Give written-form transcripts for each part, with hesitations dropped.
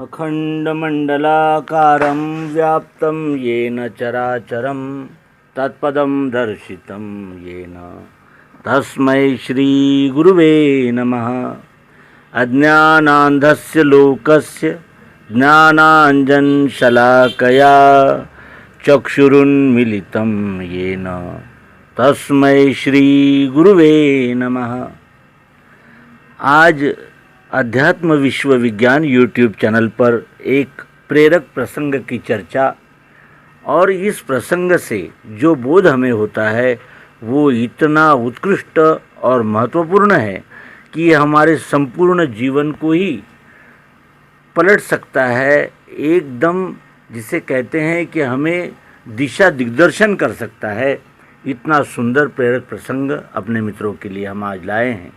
अखण्डमण्डलाकारं व्याप्तं येन चराचरं तत्पदं दर्शितं येन तस्मै श्रीगुरुवे नमः। अज्ञानान्धस्य लोकस्य ज्ञानाञ्जनशलाकया चक्षुरुन्मीलितं येन तस्मै श्रीगुरुवे नमः। आज अध्यात्म विश्व विज्ञान यूट्यूब चैनल पर एक प्रेरक प्रसंग की चर्चा, और इस प्रसंग से जो बोध हमें होता है वो इतना उत्कृष्ट और महत्वपूर्ण है कि ये हमारे संपूर्ण जीवन को ही पलट सकता है, एकदम जिसे कहते हैं कि हमें दिशा दिग्दर्शन कर सकता है। इतना सुंदर प्रेरक प्रसंग अपने मित्रों के लिए हम आज लाए हैं।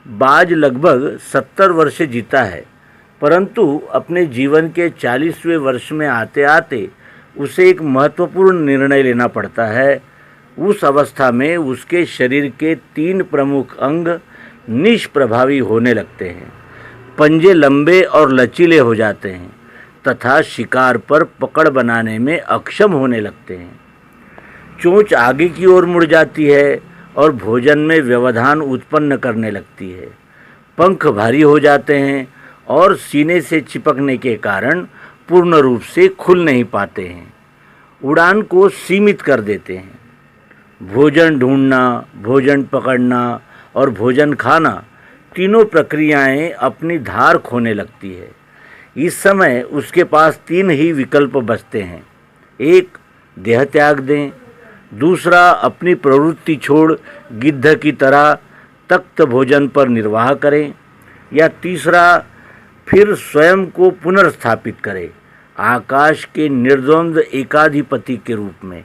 बाज लगभग 70 वर्ष जीता है, परंतु अपने जीवन के 40वें वर्ष में आते आते उसे एक महत्वपूर्ण निर्णय लेना पड़ता है। उस अवस्था में उसके शरीर के 3 प्रमुख अंग निष्प्रभावी होने लगते हैं। पंजे लंबे और लचीले हो जाते हैं तथा शिकार पर पकड़ बनाने में अक्षम होने लगते हैं। चोंच आगे की ओर मुड़ जाती है और भोजन में व्यवधान उत्पन्न करने लगती है। पंख भारी हो जाते हैं और सीने से चिपकने के कारण पूर्ण रूप से खुल नहीं पाते हैं, उड़ान को सीमित कर देते हैं। भोजन ढूंढना, भोजन पकड़ना और भोजन खाना, तीनों प्रक्रियाएं अपनी धार खोने लगती है। इस समय उसके पास 3 ही विकल्प बचते हैं। एक, देह त्याग दें। दूसरा, अपनी प्रवृत्ति छोड़ गिद्ध की तरह तख्त भोजन पर निर्वाह करें। या तीसरा, फिर स्वयं को पुनर्स्थापित करें आकाश के निर्द्वंद्व एकाधिपति के रूप में।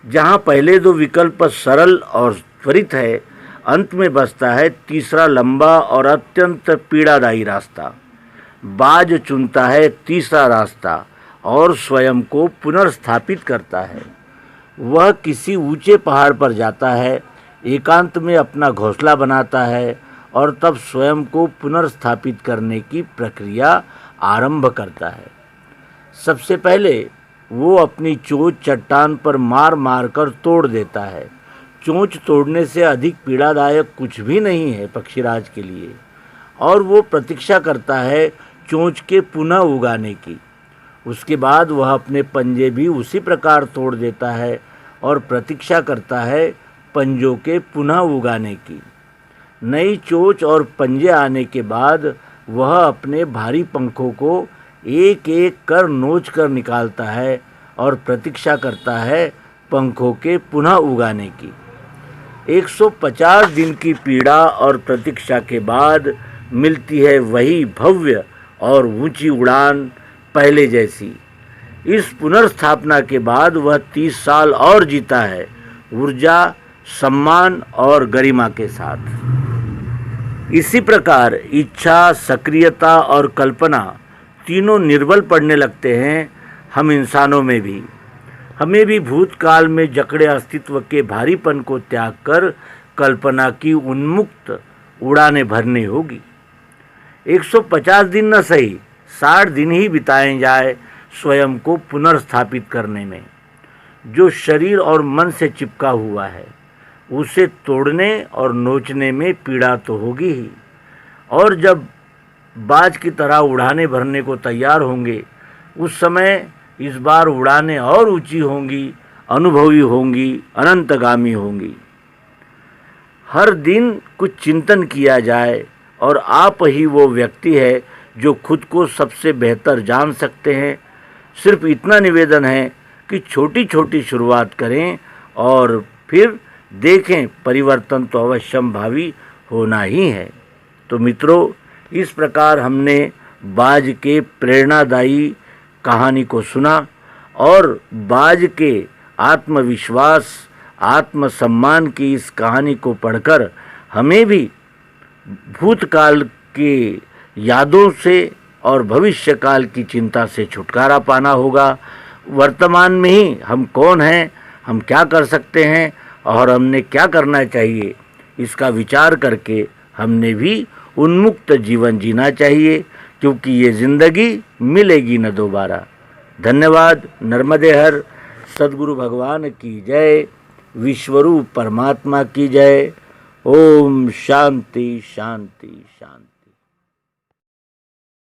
जहाँ पहले 2 विकल्प सरल और त्वरित है, अंत में बचता है तीसरा लंबा और अत्यंत पीड़ादायी रास्ता। बाज चुनता है तीसरा रास्ता और स्वयं को पुनर्स्थापित करता है। वह किसी ऊंचे पहाड़ पर जाता है, एकांत में अपना घोंसला बनाता है और तब स्वयं को पुनर्स्थापित करने की प्रक्रिया आरंभ करता है। सबसे पहले वो अपनी चोंच चट्टान पर मार मार कर तोड़ देता है। चोंच तोड़ने से अधिक पीड़ादायक कुछ भी नहीं है पक्षीराज के लिए, और वो प्रतीक्षा करता है चोंच के पुनः उगाने की। उसके बाद वह अपने पंजे भी उसी प्रकार तोड़ देता है और प्रतीक्षा करता है पंजों के पुनः उगाने की। नई चोंच और पंजे आने के बाद वह अपने भारी पंखों को एक एक कर नोच कर निकालता है और प्रतीक्षा करता है पंखों के पुनः उगाने की। 150 दिन की पीड़ा और प्रतीक्षा के बाद मिलती है वही भव्य और ऊंची उड़ान पहले जैसी। इस पुनर्स्थापना के बाद वह 30 साल और जीता है, ऊर्जा, सम्मान और गरिमा के साथ। इसी प्रकार इच्छा, सक्रियता और कल्पना तीनों निर्बल पड़ने लगते हैं हम इंसानों में भी। हमें भी भूतकाल में जकड़े अस्तित्व के भारीपन को त्याग कर कल्पना की उन्मुक्त उड़ानें भरनी होगी। 150 दिन न सही, 60 दिन ही बिताए जाए स्वयं को पुनर्स्थापित करने में। जो शरीर और मन से चिपका हुआ है उसे तोड़ने और नोचने में पीड़ा तो होगी ही, और जब बाज की तरह उड़ानें भरने को तैयार होंगे उस समय इस बार उड़ानें और ऊंची होंगी, अनुभवी होंगी, अनंतगामी होंगी। हर दिन कुछ चिंतन किया जाए, और आप ही वो व्यक्ति है जो खुद को सबसे बेहतर जान सकते हैं। सिर्फ इतना निवेदन है कि छोटी छोटी शुरुआत करें और फिर देखें, परिवर्तन तो अवश्यंभावी होना ही है। तो मित्रों, इस प्रकार हमने बाज के प्रेरणादायी कहानी को सुना, और बाज के आत्मविश्वास, आत्मसम्मान की इस कहानी को पढ़कर हमें भी भूतकाल के यादों से और भविष्य काल की चिंता से छुटकारा पाना होगा। वर्तमान में ही हम कौन हैं, हम क्या कर सकते हैं और हमने क्या करना चाहिए, इसका विचार करके हमने भी उन्मुक्त जीवन जीना चाहिए। क्योंकि ये ज़िंदगी मिलेगी न दोबारा। धन्यवाद। नर्मदे हर। सद्गुरु भगवान की जय। विश्वरूप परमात्मा की जय। ओम शांति शांति शांति।